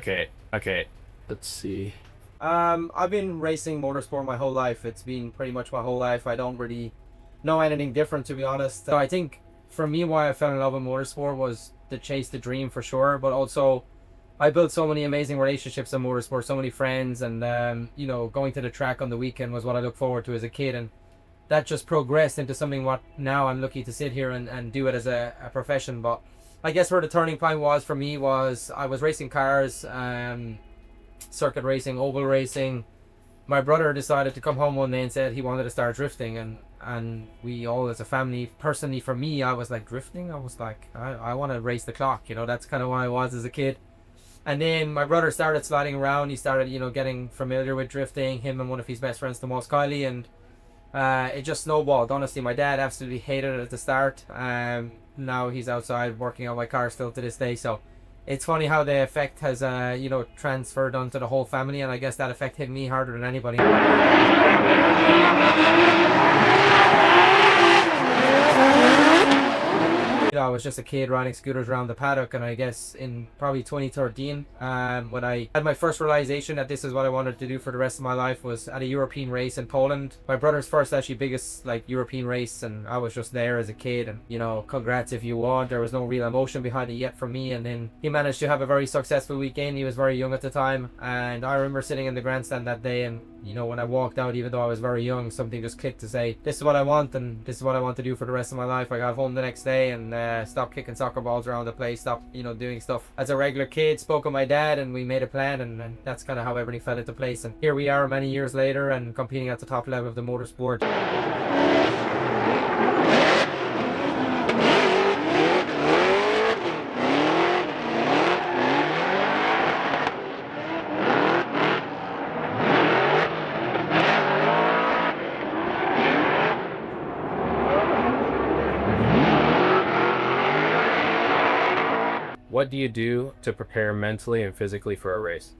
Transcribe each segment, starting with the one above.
Okay. Let's see. I've been racing motorsport my whole life. It's been pretty much my whole life. I don't really know anything different, to be honest. So I think for me, why I fell in love with motorsport was to chase the dream for sure, but also I built so many amazing relationships in motorsport, so many friends, and going to the track on the weekend was what I looked forward to as a kid, and that just progressed into something what now I'm lucky to sit here and do it as a profession. But I guess where the turning point was for me was I was racing cars, circuit racing, oval racing. My brother decided to come home one day and said he wanted to start drifting, and we all as a family, personally for me, I was like, drifting? I was like, I want to race the clock, that's kind of what I was as a kid. And then my brother started sliding around. He started, getting familiar with drifting, him and one of his best friends, Tomas Kylie, and it just snowballed. Honestly, my dad absolutely hated it at the start. Now he's outside working on my car still to this day. So it's funny how the effect has, transferred onto the whole family, and I guess that effect hit me harder than anybody. I was just a kid riding scooters around the paddock, and I guess in probably 2013, when I had my first realization that this is what I wanted to do for the rest of my life, was at a European race in Poland. My brother's first, actually biggest European race, and I was just there as a kid, and congrats if you won. There was no real emotion behind it yet for me, and then he managed to have a very successful weekend. He was very young at the time, and I remember sitting in the grandstand that day, and when I walked out, even though I was very young, something just clicked to say, this is what I want, and this is what I want to do for the rest of my life. I got home the next day and stopped kicking soccer balls around the place, stopped, doing stuff as a regular kid, spoke with my dad, and we made a plan, and that's kind of how everything fell into place. And here we are many years later and competing at the top level of the motorsport. What do you do to prepare mentally and physically for a race?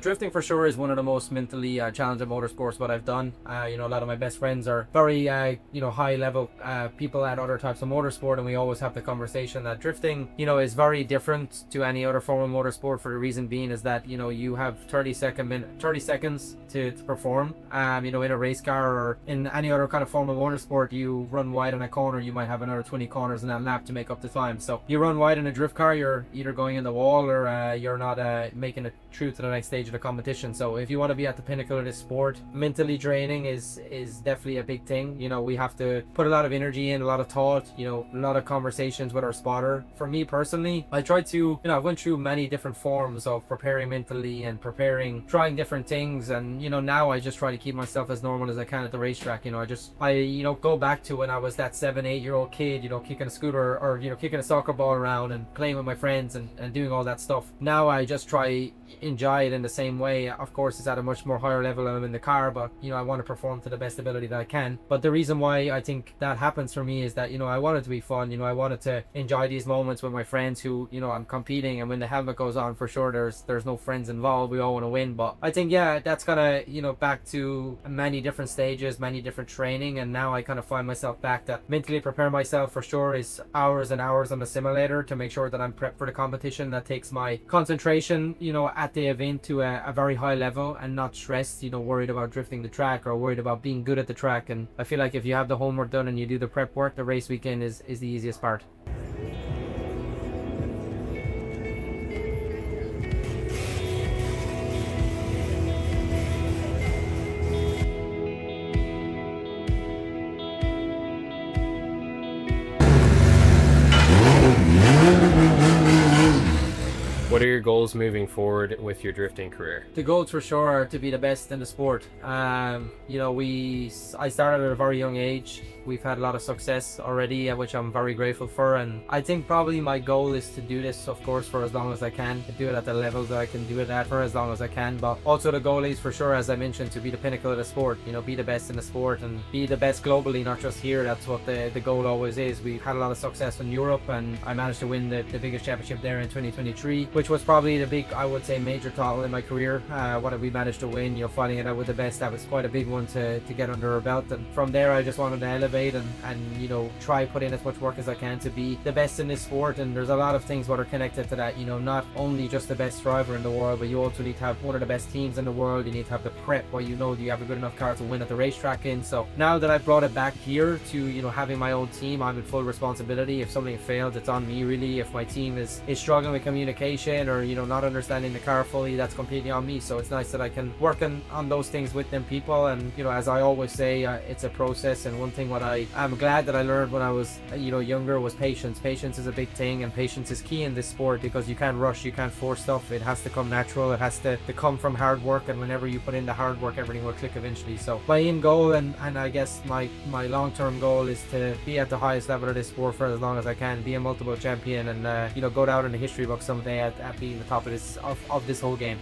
Drifting for sure is one of the most mentally challenging motorsports what I've done. A lot of my best friends are very high level people at other types of motorsport, and we always have the conversation that drifting is very different to any other form of motorsport, for the reason being is that you have 30 seconds to perform. In a race car or in any other kind of form of motorsport, you run wide on a corner, you might have another 20 corners in that lap to make up the time. So you run wide in a drift car, you're either going in the wall or you're not making it through to the next stage of the competition. So if you want to be at the pinnacle of this sport, mentally draining is definitely a big thing. We have to put a lot of energy in, a lot of thought, a lot of conversations with our spotter. For me personally, I try to, I've went through many different forms of preparing mentally and trying different things, and now I just try to keep myself as normal as I can at the racetrack. I go back to when I was that 7-8-year-old kid, kicking a scooter or kicking a soccer ball around and playing with my friends and doing all that stuff. Now I just try enjoy it in the same way. Of course, it's at a much more higher level when I'm in the car, but I want to perform to the best ability that I can. But the reason why I think that happens for me is that I want it to be fun. I wanted to enjoy these moments with my friends who I'm competing, and when the helmet goes on, for sure there's no friends involved, we all want to win. But I think that's kind of back to many different stages, many different training, and now I kind of find myself back that mentally prepare myself for sure is hours and hours on the simulator to make sure that I'm prepped for the competition. That takes my concentration at the event to a very high level, and not stressed, worried about drifting the track or worried about being good at the track. And I feel like if you have the homework done and you do the prep work, the race weekend is the easiest part. What are your goals moving forward with your drifting career? The goals for sure are to be the best in the sport. I started at a very young age. We've had a lot of success already, which I'm very grateful for, and I think probably my goal is to do this, of course, for as long as I can, to do it at the level that I can do it at for as long as I can. But also the goal is for sure, as I mentioned, to be the pinnacle of the sport, be the best in the sport and be the best globally, not just here. That's what the goal always is. We've had a lot of success in Europe, and I managed to win the biggest championship there in 2023, which which was probably the big, I would say, major title in my career. What we managed to win, fighting it out with the best, that was quite a big one to get under our belt. And from there, I just wanted to elevate and try put in as much work as I can to be the best in this sport. And there's a lot of things that are connected to that, not only just the best driver in the world, but you also need to have one of the best teams in the world. You need to have the prep where you have a good enough car to win at the racetrack in. So now that I've brought it back here to having my own team, I'm in full responsibility. If something fails, it's on me really. If my team is struggling with communication or not understanding the car fully, that's completely on me. So it's nice that I can work on those things with them people. And as I always say, it's a process. And one thing what I'm glad that I learned when I was younger was patience. Patience is a big thing, and patience is key in this sport, because you can't rush, you can't force stuff. It has to come natural, it has to come from hard work, and whenever you put in the hard work, everything will click eventually. So my end goal and I guess my long-term goal is to be at the highest level of this sport for as long as I can, be a multiple champion, and go down in the history book someday at being the top of this whole game.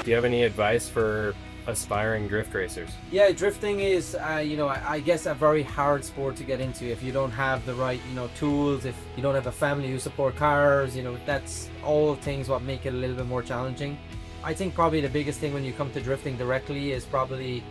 Do you have any advice for aspiring drift racers? Yeah, drifting is I guess a very hard sport to get into if you don't have the right tools, if you don't have a family who support cars. That's all things what make it a little bit more challenging. I think probably the biggest thing when you come to drifting directly is probably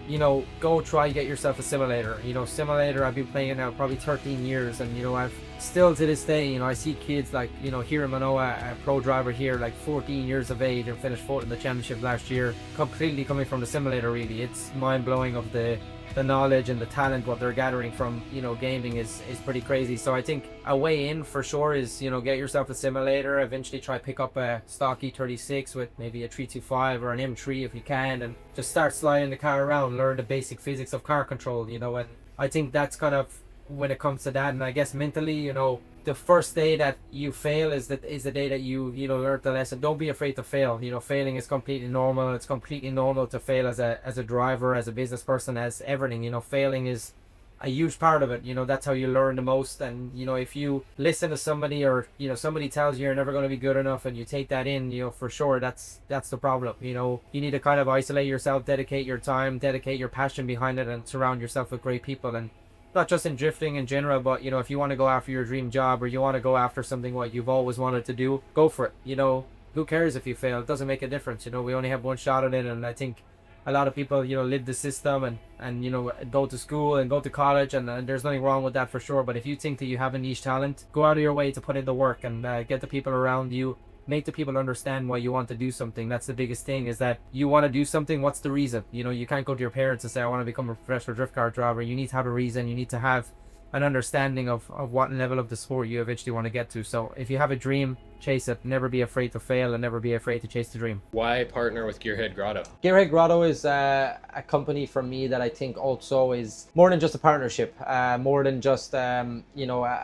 go try get yourself a simulator. Simulator, I've been playing it now probably 13 years, and I've still to this day I see kids like here in Manoa, a pro driver here, like 14 years of age, and finished fourth in the championship last year, completely coming from the simulator. Really, it's mind-blowing of the knowledge and the talent what they're gathering from gaming is pretty crazy. So I think a way in for sure is get yourself a simulator, eventually try pick up a stock E36 with maybe a 325 or an M3 if you can, and just start sliding the car around, learn the basic physics of car control. And I think that's kind of when it comes to that. And I guess mentally, the first day that you fail is the day that you learn the lesson. Don't be afraid to fail. Failing is completely normal. It's completely normal to fail as a driver, as a business person, as everything. Failing is a huge part of it. That's how you learn the most. And if you listen to somebody, or somebody tells you you're never going to be good enough, and you take that in, for sure that's the problem. You need to kind of isolate yourself, dedicate your time, dedicate your passion behind it, and surround yourself with great people. And not just in drifting in general, but if you want to go after your dream job, or you want to go after something what you've always wanted to do, go for it. Who cares if you fail? It doesn't make a difference. We only have one shot at it. And I think a lot of people live the system and go to school and go to college, and there's nothing wrong with that for sure. But if you think that you have a niche talent, go out of your way to put in the work, and get the people around you, make the people understand why you want to do something. That's the biggest thing, is that you want to do something. What's the reason? You can't go to your parents and say, I want to become a professional drift car driver. You need to have a reason. You need to have an understanding of what level of the sport you eventually want to get to. So if you have a dream, chase it. Never be afraid to fail, and never be afraid to chase the dream. Why partner with Gearhead Grotto? Gearhead Grotto is a company for me that I think also is more than just a partnership, more than just a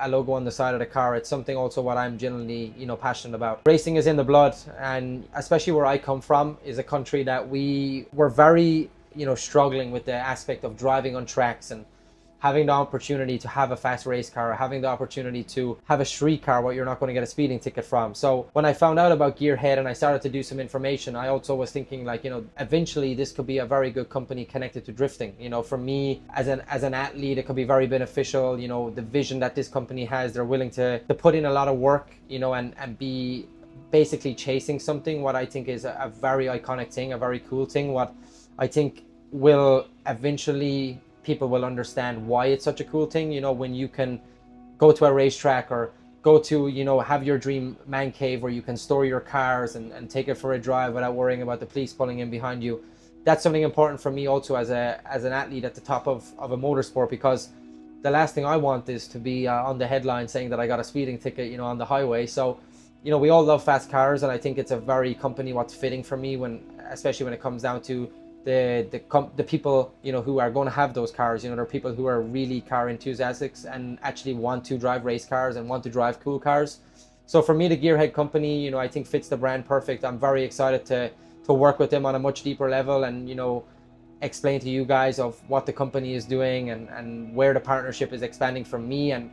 logo on the side of the car. It's something also what I'm genuinely passionate about. Racing is in the blood, and especially where I come from is a country that we were very struggling with the aspect of driving on tracks, and having the opportunity to have a fast race car, having the opportunity to have a street car what you're not going to get a speeding ticket from. So when I found out about Gearhead and I started to do some information, I also was thinking like, eventually this could be a very good company connected to drifting. For me as an athlete, it could be very beneficial. The vision that this company has, they're willing to put in a lot of work, and be basically chasing something what I think is a very iconic thing, a very cool thing, what I think will eventually people will understand why it's such a cool thing. When you can go to a racetrack, or go to have your dream man cave where you can store your cars and take it for a drive without worrying about the police pulling in behind you. That's something important for me also as an athlete at the top of a motorsport, because the last thing I want is to be on the headline saying that I got a speeding ticket on the highway. So we all love fast cars, and I think it's a very company what's fitting for me, especially when it comes down to the people who are going to have those cars. They're people who are really car enthusiasts and actually want to drive race cars and want to drive cool cars. So for me, the Gearhead company I think fits the brand perfect. I'm very excited to work with them on a much deeper level, and explain to you guys of what the company is doing, and where the partnership is expanding from me, and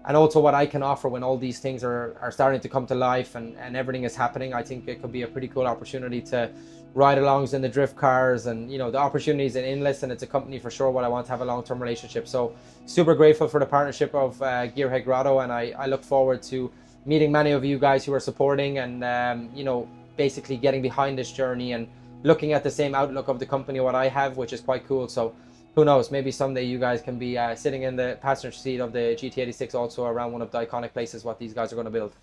and also what I can offer when all these things are starting to come to life and everything is happening. I think it could be a pretty cool opportunity to ride alongs in the drift cars, and the opportunities in endless, and it's a company for sure what I want to have a long-term relationship. So super grateful for the partnership of Gearhead Grotto, and I look forward to meeting many of you guys who are supporting and basically getting behind this journey and looking at the same outlook of the company what I have, which is quite cool. So who knows, maybe someday you guys can be sitting in the passenger seat of the GT86 also around one of the iconic places what these guys are going to build.